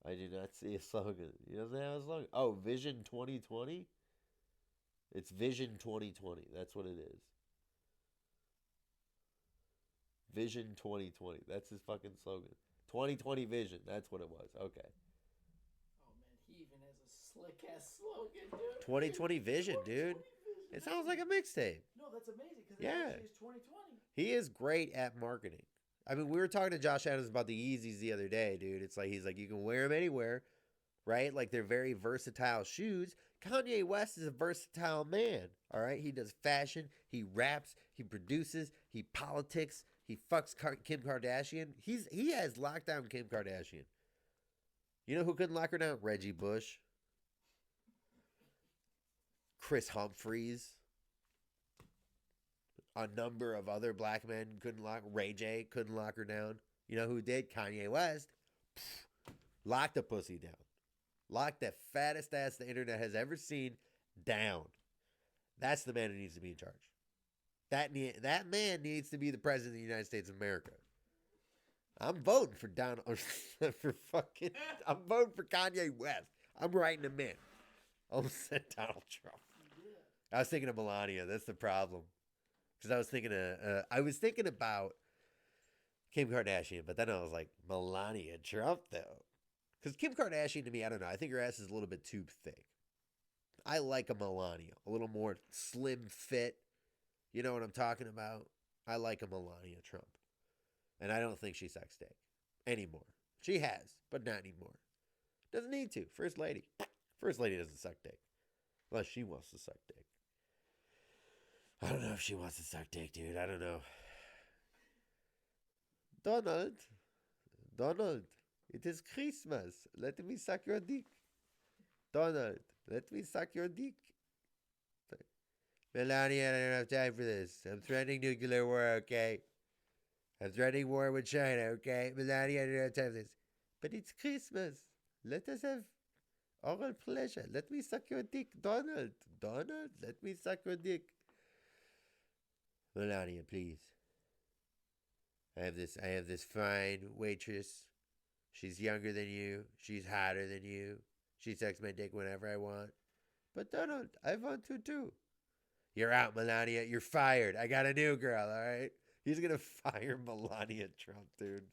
I do not see a slogan. He doesn't have a slogan. Oh, Vision 2020? It's Vision 2020. That's what it is. Vision 2020. That's his fucking slogan. 2020 Vision. That's what it was. Okay. Oh, man. He even has a slick-ass slogan, dude. 2020 Vision, dude. It sounds like a mixtape. No, that's amazing because Yeah. it is 2020. He is great at marketing. I mean, we were talking to Josh Adams about the Yeezys the other day, dude. It's like, he's like, you can wear them anywhere, right? Like, they're very versatile shoes. Kanye West is a versatile man, all right? He does fashion, he raps, he produces, he politics, he fucks Kim Kardashian. He has locked down Kim Kardashian. You know who couldn't lock her down? Reggie Bush. Chris Humphries. A number of other black men couldn't lock. Ray J couldn't lock her down. You know who did? Kanye West. Locked the pussy down. Locked the fattest ass the internet has ever seen down. That's the man who needs to be in charge. That man needs to be the president of the United States of America. I'm voting for I'm voting for Kanye West. I'm writing him in. Almost said Donald Trump. I was thinking of Melania. That's the problem. Because I was thinking about Kim Kardashian, but then I was like, Melania Trump, though. Because Kim Kardashian, to me, I don't know. I think her ass is a little bit too thick. I like a Melania. A little more slim fit. You know what I'm talking about? I like a Melania Trump. And I don't think she's sex-tape anymore. She has, but not anymore. Doesn't need to. First lady. First lady doesn't suck dick. Unless she wants to suck dick. I don't know if she wants to suck dick, dude. I don't know. Donald. Donald. It is Christmas. Let me suck your dick. Donald. Let me suck your dick. Melania, I don't have time for this. I'm threatening nuclear war, okay? I'm threatening war with China, okay? Melania, I don't have time for this. But it's Christmas. Let us have oral pleasure. Let me suck your dick, Donald. Donald, let me suck your dick. Melania, please. I have this fine waitress. She's younger than you. She's hotter than you. She sucks my dick whenever I want. But Donald, I want to too. You're out, Melania. You're fired. I got a new girl, all right? He's going to fire Melania Trump, dude.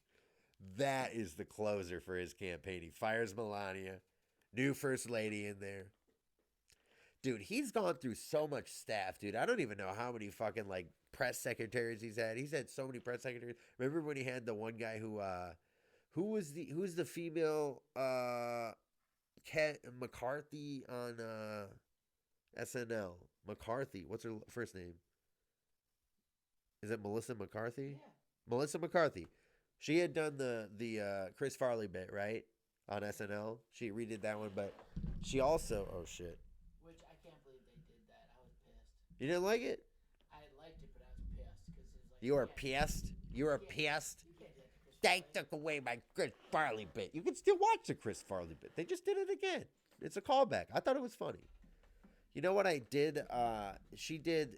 That is the closer for his campaign. He fires Melania. New first lady in there. Dude, he's gone through so much staff, dude. I don't even know how many fucking, like, press secretaries he's had. He's had so many press secretaries. Remember when he had the one guy who's the female, Kat McCarthy on, SNL? McCarthy. What's her first name? Is it Melissa McCarthy? Yeah. Melissa McCarthy. She had done the Chris Farley bit, right? On SNL. She redid that one, but she also... Oh, shit. Which I can't believe they did that. I was pissed. You didn't like it? I liked it, but I was pissed. Cause it was like, You are pissed? You are pissed? You can't do that to Chris They Farley. took away my Chris Farley bit. You can still watch the Chris Farley bit. They just did it again. It's a callback. I thought it was funny. You know what I did? She did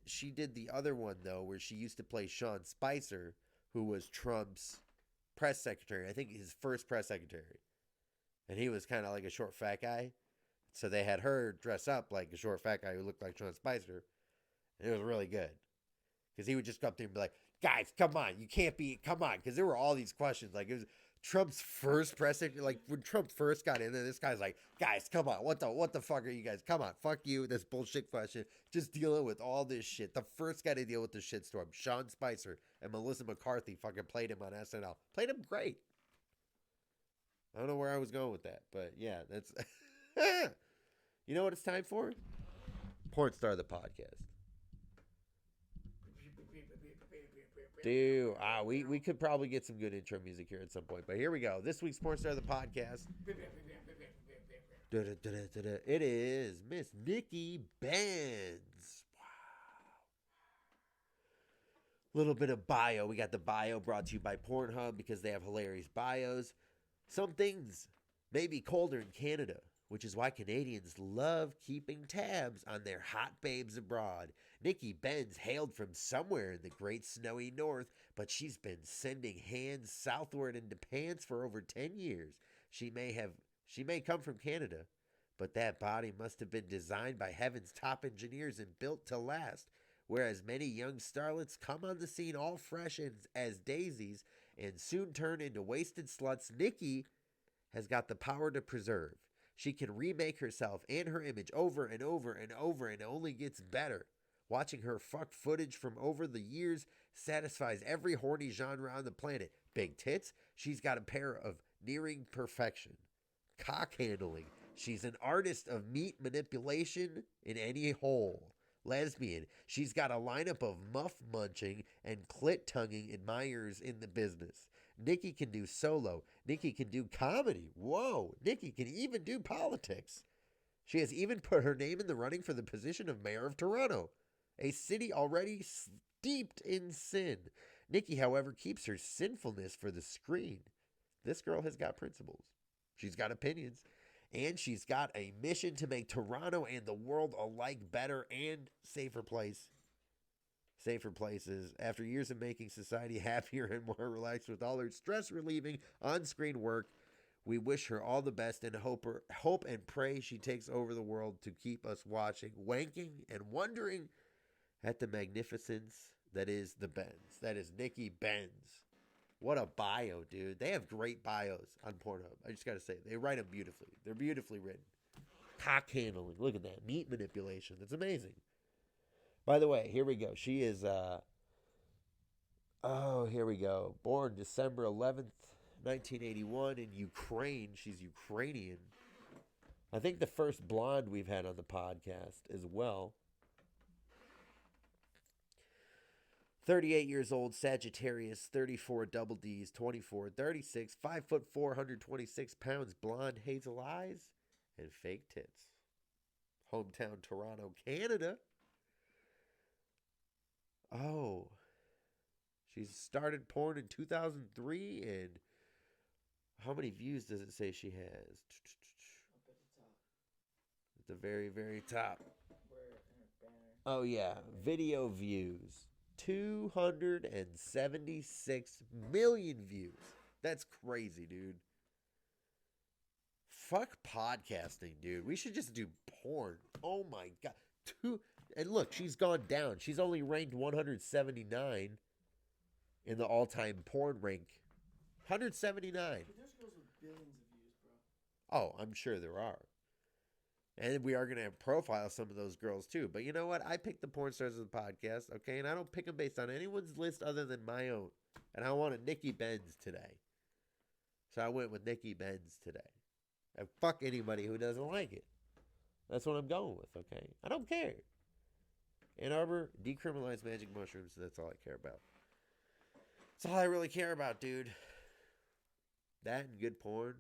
the other one, though, where she used to play Sean Spicer, who was Trump's press secretary. I think his first press secretary. And he was kind of like a short, fat guy. So they had her dress up like a short, fat guy who looked like Sean Spicer. And it was really good. Because he would just come up there and be like, guys, come on. You can't be, come on. Because there were all these questions. Like, it was Trump's first press secretary. Like, when Trump first got in there, this guy's like, guys, come on. What the fuck are you guys? Come on. Fuck you. This bullshit question. Just dealing with all this shit. The first guy to deal with the shitstorm, Sean Spicer and Melissa McCarthy fucking played him on SNL. Played him great. I don't know where I was going with that, but yeah, that's... You know what it's time for? Porn Star the Podcast. Dude, we could probably get some good intro music here at some point, but here we go. This week's Porn Star the Podcast. It is Miss Nikki Benz. Wow. Little bit of bio. We got the bio brought to you by Pornhub because they have hilarious bios. Some things may be colder in Canada, which is why Canadians love keeping tabs on their hot babes abroad. Nikki Benz hailed from somewhere in the great snowy north, but she's been sending hands southward into pants for over 10 years. She may come from Canada, but that body must have been designed by heaven's top engineers and built to last. Whereas many young starlets come on the scene all fresh as daisies and soon turn into wasted sluts, Nikki has got the power to preserve. She can remake herself and her image over and over and over, and it only gets better. Watching her fuck footage from over the years satisfies every horny genre on the planet. Big tits, she's got a pair of nearing perfection. Cock handling, she's an artist of meat manipulation in any hole. Lesbian, she's got a lineup of muff munching and clit tonguing admirers in the business. Nikki can do solo. Nikki can do comedy. Whoa, Nikki can even do politics. She has even put her name in the running for the position of mayor of Toronto, a city already steeped in sin. Nikki, however, keeps her sinfulness for the screen. This girl has got principles. She's got opinions. And she's got a mission to make Toronto and the world alike better and safer place. Safer places. After years of making society happier and more relaxed with all her stress-relieving on-screen work, we wish her all the best and hope and pray she takes over the world to keep us watching, wanking, and wondering at the magnificence that is the Benz. That is Nikki Benz. What a bio, dude. They have great bios on Pornhub. I just got to say, they write them beautifully. They're beautifully written. Cock handling. Look at that. Meat manipulation. That's amazing. By the way, here we go. She is, here we go. Born December 11th, 1981 in Ukraine. She's Ukrainian. I think the first blonde we've had on the podcast as well. 38 years old, Sagittarius, 34 double D's, 24, 36, 5 foot 4, 126 pounds, blonde hazel eyes, and fake tits. Hometown Toronto, Canada. Oh, she started porn in 2003, and how many views does it say she has? Up at the top. At the very, very top. Where in her banner. Oh, yeah. Video views. 276 million views. That's crazy, dude. Fuck podcasting, dude. We should just do porn. Oh, my God. And look, she's gone down. She's only ranked 179 in the all-time porn rank. 179. But there's girls with billions of views, bro. Oh, I'm sure there are. And we are going to profile some of those girls too. But you know what? I picked the porn stars of the podcast, okay? And I don't pick them based on anyone's list other than my own. And I wanted Nikki Benz today. So I went with Nikki Benz today. And fuck anybody who doesn't like it. That's what I'm going with, okay? I don't care. Ann Arbor, decriminalize magic mushrooms. That's all I care about. That's all I really care about, dude. That and good porn.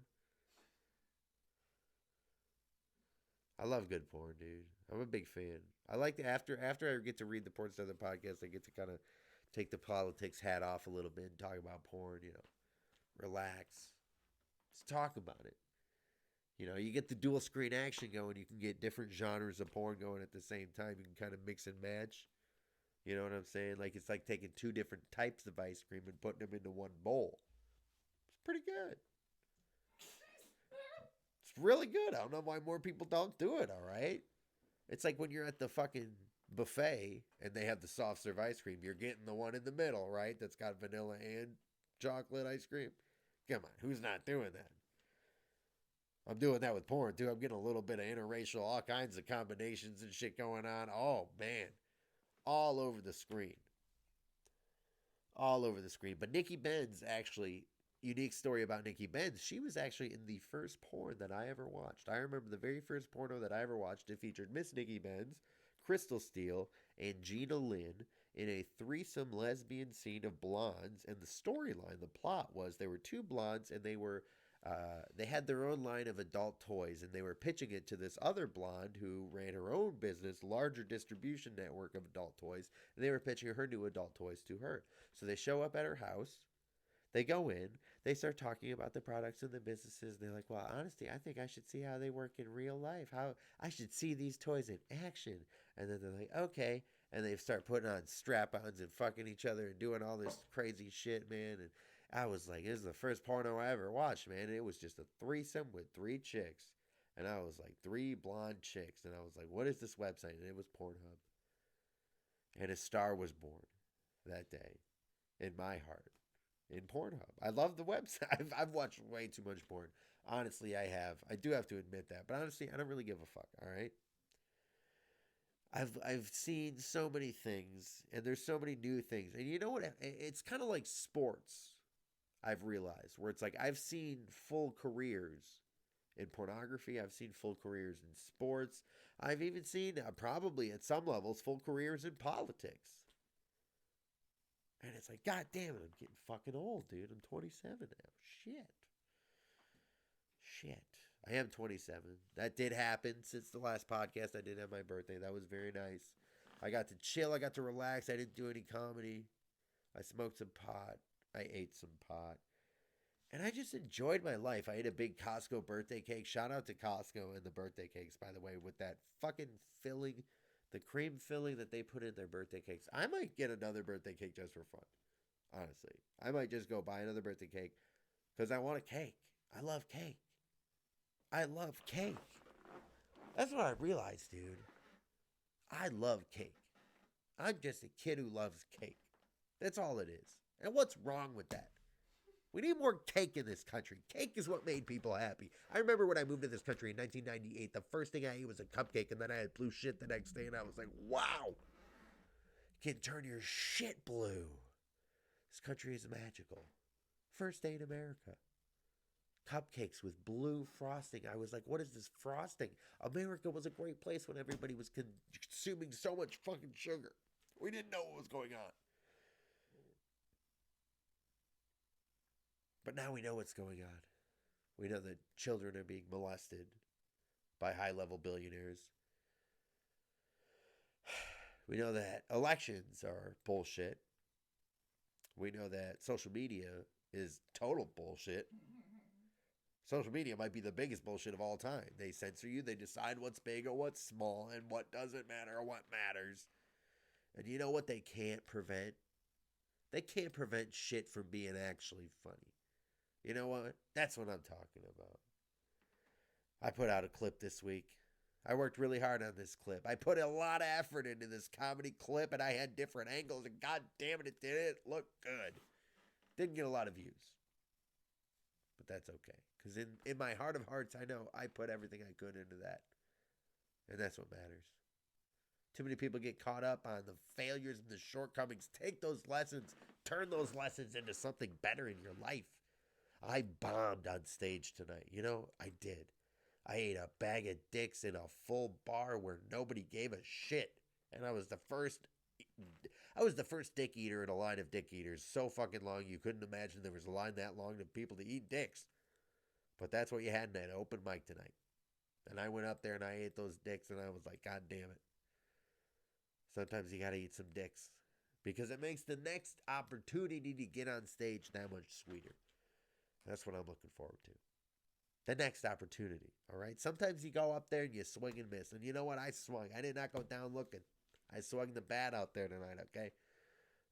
I love good porn, dude. I'm a big fan. I like to, after I get to read the Porn Star the podcast, I get to kind of take the politics hat off a little bit and talk about porn, you know. Relax. Just talk about it. You know, you get the dual screen action going. You can get different genres of porn going at the same time. You can kind of mix and match. You know what I'm saying? Like, it's like taking two different types of ice cream and putting them into one bowl. It's pretty good. It's really good. I don't know why more people don't do it, all right? It's like when you're at the fucking buffet and they have the soft serve ice cream. You're getting the one in the middle, right? That's got vanilla and chocolate ice cream. Come on, who's not doing that? I'm doing that with porn, too. I'm getting a little bit of interracial, all kinds of combinations and shit going on. Oh, man. All over the screen. All over the screen. But Nikki Benz, actually, unique story about Nikki Benz. She was actually in the first porn that I ever watched. I remember the very first porno that I ever watched. It featured Miss Nikki Benz, Crystal Steele, and Gina Lynn in a threesome lesbian scene of blondes. And the storyline, the plot was there were two blondes and they had their own line of adult toys, and they were pitching it to this other blonde who ran her own business, larger distribution network of adult toys, and they were pitching her new adult toys to her. So they show up at her house, they go in, they start talking about the products and the businesses, and they're like, well, honestly, I think I should see how they work in real life, how I should see these toys in action. And then they're like, okay, and they start putting on strap-ons and fucking each other and doing all this crazy shit, man. And I was like, this is the first porno I ever watched, man. And it was just a threesome with three chicks. And I was like, three blonde chicks. And I was like, what is this website? And it was Pornhub. And a star was born that day in my heart in Pornhub. I love the website. I've watched way too much porn. Honestly, I have. I do have to admit that. But honestly, I don't really give a fuck, all right? I've seen so many things, and there's so many new things. And you know what? It's kind of like sports. I've realized where it's like I've seen full careers in pornography. I've seen full careers in sports. I've even seen probably at some levels full careers in politics. And it's like, God damn it, I'm getting fucking old, dude. I'm 27 now. Shit. I am 27. That did happen since the last podcast. I did have my birthday. That was very nice. I got to chill. I got to relax. I didn't do any comedy. I smoked some pot. I ate some pot. And I just enjoyed my life. I ate a big Costco birthday cake. Shout out to Costco and the birthday cakes, by the way, with that fucking filling, the cream filling that they put in their birthday cakes. I might get another birthday cake just for fun. Honestly. I might just go buy another birthday cake because I want a cake. I love cake. That's what I realized, dude. I love cake. I'm just a kid who loves cake. That's all it is. And what's wrong with that? We need more cake in this country. Cake is what made people happy. I remember when I moved to this country in 1998, the first thing I ate was a cupcake, and then I had blue shit the next day, and I was like, wow. You can turn your shit blue. This country is magical. First day in America. cupcakes with blue frosting. I was like, what is this frosting? America was a great place when everybody was consuming so much fucking sugar. We didn't know what was going on. But now we know what's going on. We know that children are being molested by high-level billionaires. We know that elections are bullshit. We know that social media is total bullshit. Social media might be the biggest bullshit of all time. They censor you. They decide what's big or what's small and what doesn't matter or what matters. And you know what they can't prevent? They can't prevent shit from being actually funny. You know what? That's what I'm talking about. I put out a clip this week. I worked really hard on this clip. I put a lot of effort into this comedy clip, and I had different angles, and god damn it, it look good. Didn't get a lot of views. But that's okay. Because in my heart of hearts, I know I put everything I could into that. And that's what matters. Too many people get caught up on the failures and the shortcomings. Take those lessons. Turn those lessons into something better in your life. I bombed on stage tonight. You know, I did. I ate a bag of dicks in a full bar where nobody gave a shit. And I was the first dick eater in a line of dick eaters. So fucking long you couldn't imagine there was a line that long of people to eat dicks. But that's what you had in that open mic tonight. And I went up there and I ate those dicks and I was like, god damn it. Sometimes you gotta eat some dicks. Because it makes the next opportunity to get on stage that much sweeter. That's what I'm looking forward to. The next opportunity, all right? Sometimes you go up there and you swing and miss. And you know what? I swung. I did not go down looking. I swung the bat out there tonight, okay?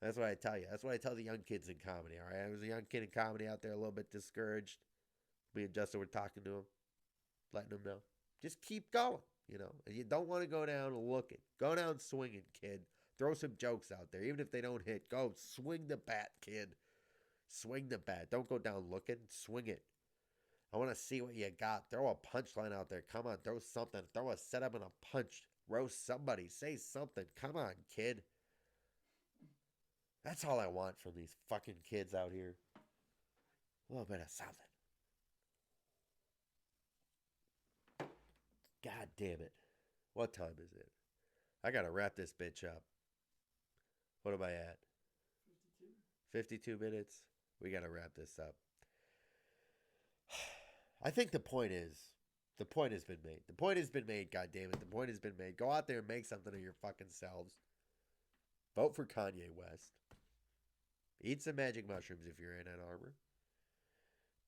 That's what I tell you. That's what I tell the young kids in comedy, all right? I was a young kid in comedy out there a little bit discouraged. Me and Justin were talking to him, letting him know. Just keep going, you know? And you don't want to go down looking. Go down swinging, kid. Throw some jokes out there. Even if they don't hit, go swing the bat, kid. Swing the bat. Don't go down looking. Swing it. I want to see what you got. Throw a punchline out there. Come on, throw something. Throw a setup and a punch. Roast somebody. Say something. Come on, kid. That's all I want from these fucking kids out here. A little bit of something. God damn it. What time is it? I gotta wrap this bitch up. What am I at? 52 minutes? We gotta wrap this up. I think the point has been made. The point has been made, goddammit. The point has been made. Go out there and make something of your fucking selves. Vote for Kanye West. Eat some magic mushrooms if you're in Ann Arbor.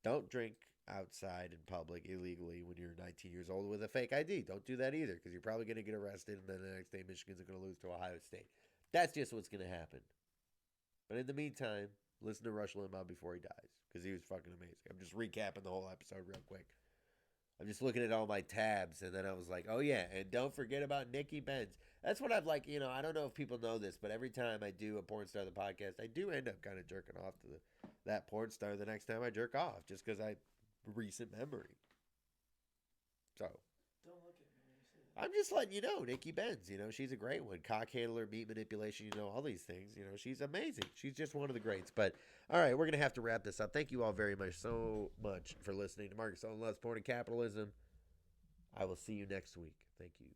Don't drink outside in public illegally when you're 19 years old with a fake ID. Don't do that either, because you're probably going to get arrested, and then the next day Michigan's going to lose to Ohio State. That's just what's going to happen. But in the meantime, listen to Rush Limbaugh before he dies, because he was fucking amazing. I'm just recapping the whole episode real quick. I'm just looking at all my tabs, and then I was like, oh yeah, and don't forget about Nikki Benz. That's what I've like, you know, I don't know if people know this, but every time I do a Porn Star the podcast, I do end up kind of jerking off to that porn star the next time I jerk off, just because recent memory. So. Don't look at me when you say that. I'm just letting you know, Nikki Benz, you know, she's a great one. Cock handler, meat manipulation, you know, all these things. You know, she's amazing. She's just one of the greats. But, all right, we're going to have to wrap this up. Thank you all very much, so much for listening to Markus Olind Loves Porn and Capitalism. I will see you next week. Thank you.